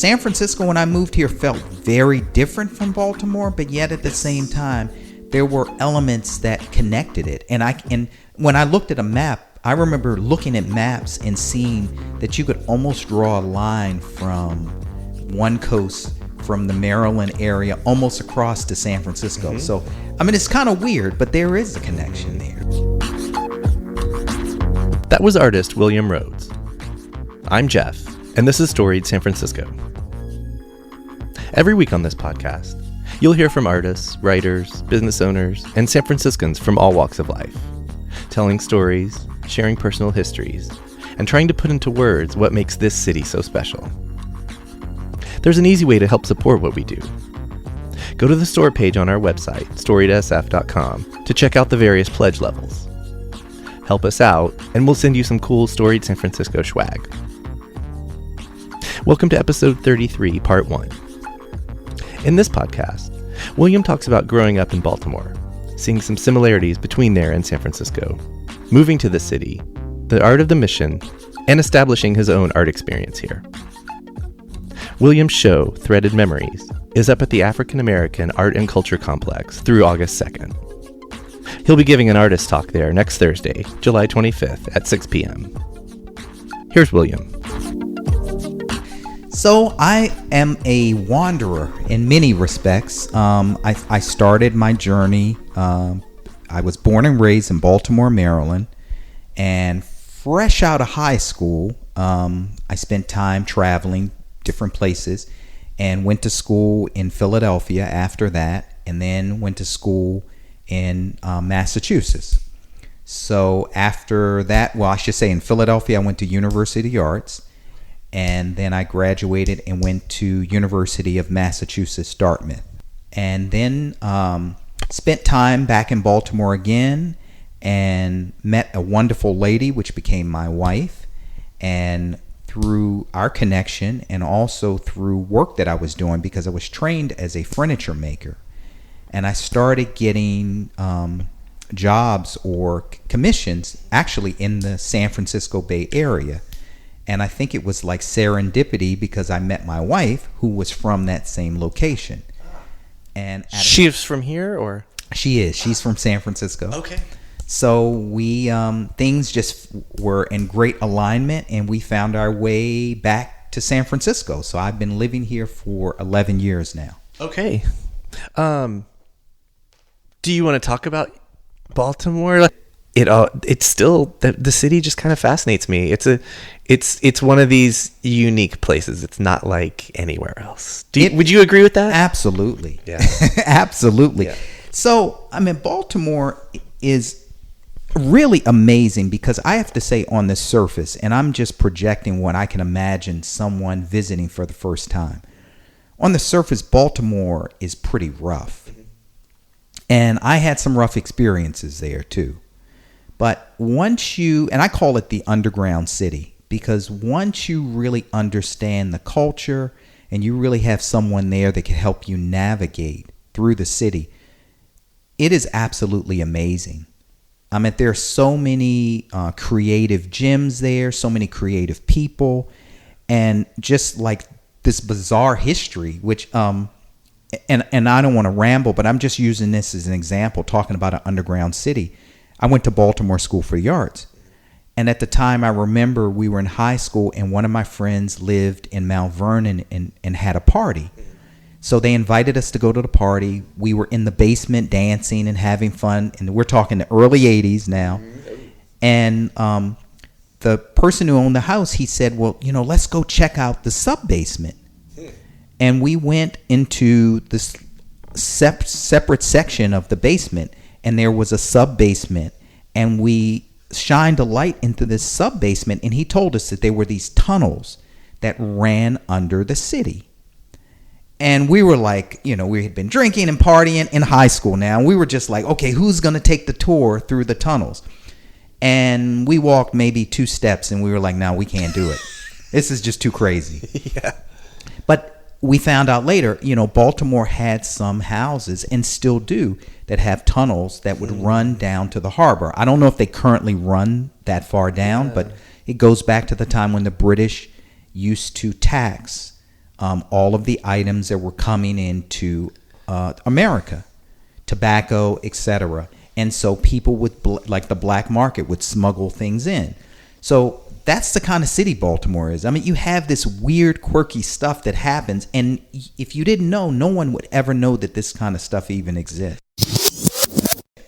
San Francisco, when I moved here, felt very different from Baltimore, but yet at the same time, there were elements that connected it. And when I looked at a map, I remember looking at maps and seeing that you could almost draw a line from one coast, from the Maryland area, almost across to San Francisco. Mm-hmm. So, I mean, it's kind of weird, but there is a connection there. That was artist William Rhodes. I'm Jeff, and this is Storied San Francisco. Every week on this podcast, you'll hear from artists, writers, business owners, and San Franciscans from all walks of life, telling stories, sharing personal histories, and trying to put into words what makes this city so special. There's an easy way to help support what we do. Go to the store page on our website, storiedsf.com, to check out the various pledge levels. Help us out, and we'll send you some cool Storied San Francisco swag. Welcome to episode 33, part 1. In this podcast, William talks about growing up in Baltimore, seeing some similarities between there and San Francisco, moving to the city, the art of the mission, and establishing his own art experience here. William's show, Threaded Memories, is up at the African American Art and Culture Complex through August 2nd. He'll be giving an artist talk there next Thursday, July 25th at 6 p.m. Here's William. So I am a wanderer in many respects. I started my journey. I was born and raised in Baltimore, Maryland, and fresh out of high school, I spent time traveling different places and went to school in Philadelphia after that, and then went to school in Massachusetts. So after that, well, I should say in Philadelphia, I went to University of the Arts, and then I graduated and went to University of Massachusetts, Dartmouth. And then spent time back in Baltimore again and met a wonderful lady, which became my wife. And through our connection and also through work that I was doing, because I was trained as a furniture maker, and I started getting jobs or commissions actually in the San Francisco Bay Area. And I think it was like serendipity because I met my wife, who was from that same location. And she's from here, or? She is. She's from San Francisco. Okay. So we things just were in great alignment, and we found our way back to San Francisco. So I've been living here for 11 years now. Okay. Do you want to talk about Baltimore? It's still the city just kind of fascinates me. It's one of these unique places. It's not like anywhere else. Would you agree with that? Absolutely. Yeah. Absolutely. Yeah. So, I mean, Baltimore is really amazing because I have to say, on the surface, and I'm just projecting what I can imagine someone visiting for the first time. On the surface, Baltimore is pretty rough. And I had some rough experiences there too. But once you, and I call it the underground city, because once you really understand the culture and you really have someone there that can help you navigate through the city, it is absolutely amazing. I mean, there are so many creative gems there, so many creative people, and just like this bizarre history, which, and I don't want to ramble, but I'm just using this as an example, talking about an underground city. I went to Baltimore School for the Arts, and at the time, I remember we were in high school, and one of my friends lived in Mount Vernon and had a party. So they invited us to go to the party. We were in the basement dancing and having fun. And we're talking the early 80s now. And the person who owned the house, he said, well, let's go check out the sub-basement. And we went into this separate section of the basement. And there was a sub-basement. And we shined a light into this sub-basement. And he told us that there were these tunnels that ran under the city. And we were like, we had been drinking and partying in high school now. And we were just like, okay, who's going to take the tour through the tunnels? And we walked maybe 2 steps and we were like, no, we can't do it. This is just too crazy. Yeah. But we found out later, Baltimore had some houses and still do that have tunnels that would run down to the harbor. I don't know if they currently run that far down, but it goes back to the time when the British used to tax all of the items that were coming into America, tobacco, etc. And so people would, like the black market, would smuggle things in. So that's the kind of city Baltimore is. I mean, you have this weird, quirky stuff that happens, and if you didn't know, no one would ever know that this kind of stuff even exists.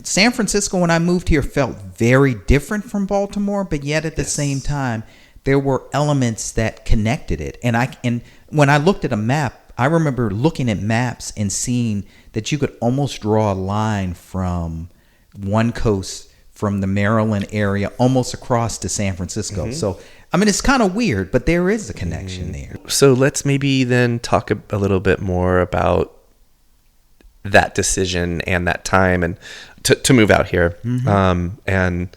San Francisco, when I moved here, felt very different from Baltimore, but yet at the same time, there were elements that connected it. And when I looked at a map, I remember looking at maps and seeing that you could almost draw a line from one coast, from the Maryland area, almost across to San Francisco. Mm-hmm. So, I mean, it's kind of weird, but there is a connection there. So let's maybe then talk a little bit more about that decision and that time and to move out here. Mm-hmm. And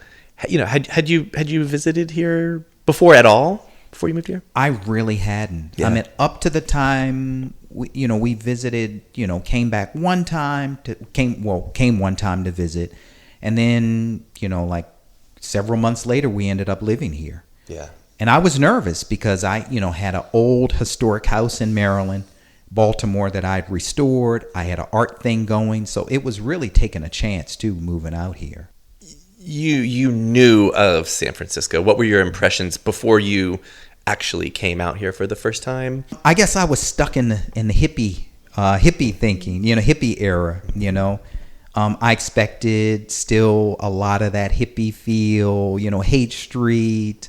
you know, had you visited here before at all before you moved here? I really hadn't. Yeah. I mean, up to the time we visited, came back one time came one time to visit, and then like several months later we ended up living here. Yeah. And I was nervous because I had an old historic house in Maryland, Baltimore, that I'd restored. I had an art thing going, so it was really taking a chance too, moving out here. You knew of San Francisco. What were your impressions before you actually came out here for the first time? I guess I was stuck in the hippie thinking, hippie era. I expected still a lot of that hippie feel, Haight Street.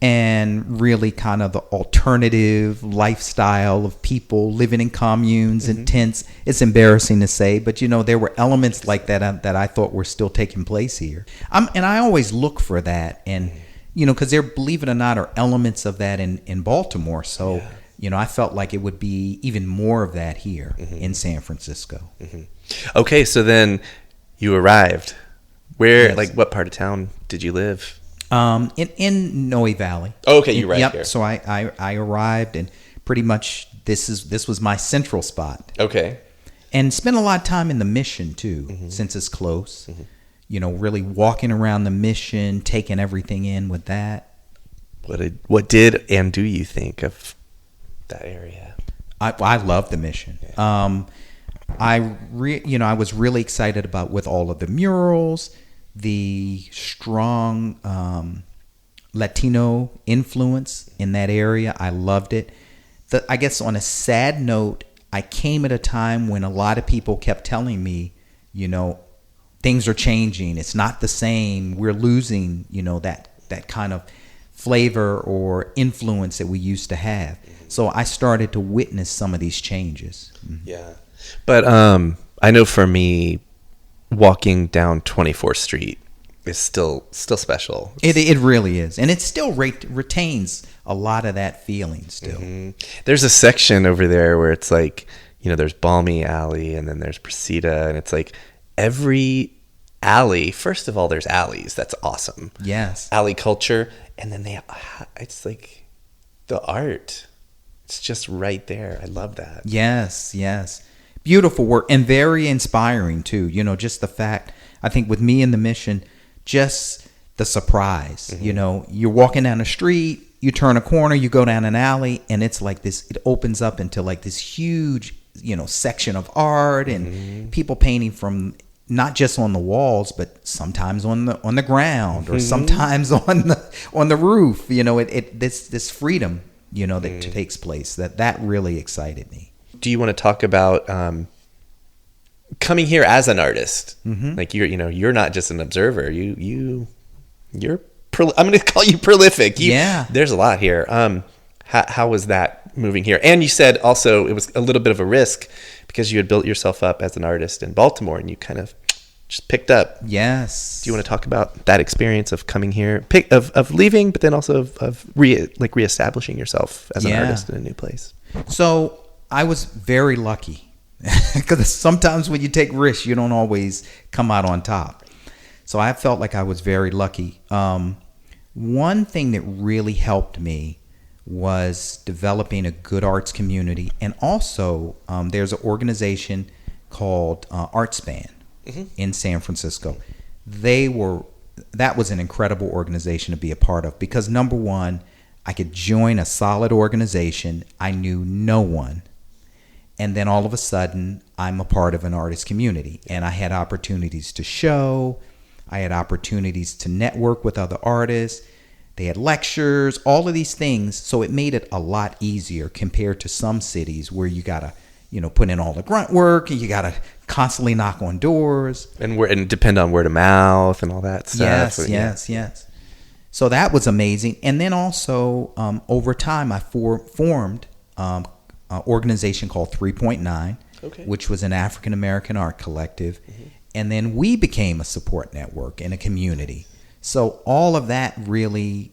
And really kind of the alternative lifestyle of people living in communes and tents. It's embarrassing to say, but there were elements like that that I thought were still taking place here. And I always look for that, and because there, believe it or not, are elements of that in Baltimore. So I felt like it would be even more of that here in San Francisco. Okay, so then you arrived. Where, like, what part of town did you live? In Noe Valley. Oh, okay, you're right. Yep. Here. So I arrived, and pretty much this was my central spot. Okay. And spent a lot of time in the Mission too, since it's close. Really walking around the Mission, taking everything in with that. What did and do you think of that area? I love the Mission. Yeah. I was really excited about with all of the murals, the strong Latino influence in that area. I loved it. I guess on a sad note, I came at a time when a lot of people kept telling me, things are changing. It's not the same. We're losing, that kind of flavor or influence that we used to have. So I started to witness some of these changes. Yeah. But I know for me, walking down 24th Street is still special. It really is. And it still retains a lot of that feeling still. There's a section over there where it's like, there's Balmy Alley and then there's Presida, and it's like every alley, first of all, there's alleys. That's awesome. Yes. Alley culture. And then it's like the art. It's just right there. I love that. Yes. Beautiful work, and very inspiring too. Just the fact, I think with me in the Mission, just the surprise. You're walking down the street, you turn a corner, you go down an alley, and it's like this, it opens up into like this huge, section of art and people painting from not just on the walls, but sometimes on the ground or sometimes on the roof. This freedom, that takes place, that really excited me. Do you want to talk about coming here as an artist? Like you're not just an observer. I'm going to call you prolific. There's a lot here. How was that moving here? And you said also it was a little bit of a risk because you had built yourself up as an artist in Baltimore, and you kind of just picked up. Yes. Do you want to talk about that experience of coming here, of leaving, but then also of reestablishing yourself as an artist in a new place? So I was very lucky because sometimes when you take risks, you don't always come out on top. So I felt like I was very lucky. One thing that really helped me was developing a good arts community. And also there's an organization called ArtSpan in San Francisco. That was an incredible organization to be a part of because, number one, I could join a solid organization. I knew no one. And then all of a sudden, I'm a part of an artist community. And I had opportunities to show. I had opportunities to network with other artists. They had lectures, all of these things. So it made it a lot easier compared to some cities where you got to, put in all the grunt work and you got to constantly knock on doors. And depend on word of mouth and all that stuff. Yes. So that was amazing. And then also, over time, I formed an organization called 3.9, which was an African-American art collective. Mm-hmm. And then we became a support network and a community. So all of that really,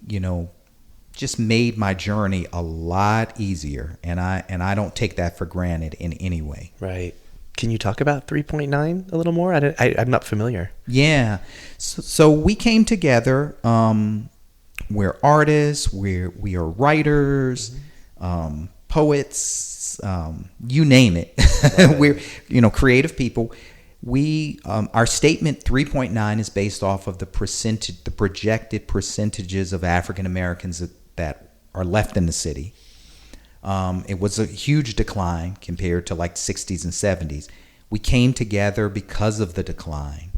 just made my journey a lot easier. And I don't take that for granted in any way. Right. Can you talk about 3.9 a little more? I'm not familiar. Yeah. So we came together. We're artists. We are writers, poets, you name it. We're, creative people. Our statement 3.9 is based off of the projected percentages of African Americans that are left in the city. It was a huge decline compared to like 60s and 70s. We came together because of the decline,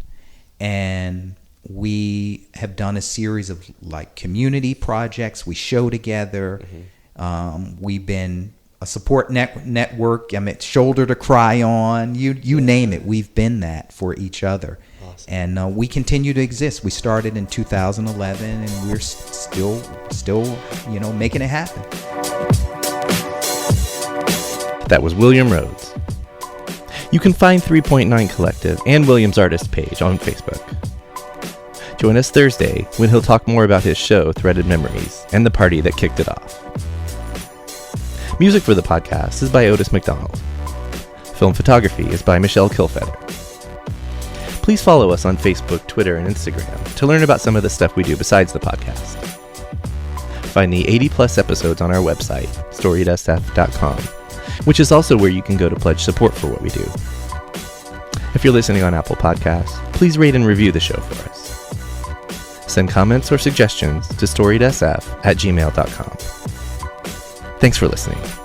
and we have done a series of like community projects. We show together. Mm-hmm. We've been a support network. Shoulder to cry on. You name it. We've been that for each other. Awesome. And we continue to exist. We started in 2011, and we're still making it happen. That was William Rhodes. You can find 3.9 Collective and William's artist page on Facebook. Join us Thursday when he'll talk more about his show, Threaded Memories, and the party that kicked it off. Music for the podcast is by Otis McDonald. Film photography is by Michelle Kilfeather. Please follow us on Facebook, Twitter, and Instagram to learn about some of the stuff we do besides the podcast. Find the 80-plus episodes on our website, storiedsf.com, which is also where you can go to pledge support for what we do. If you're listening on Apple Podcasts, please rate and review the show for us. Send comments or suggestions to storiedsf@gmail.com. Thanks for listening.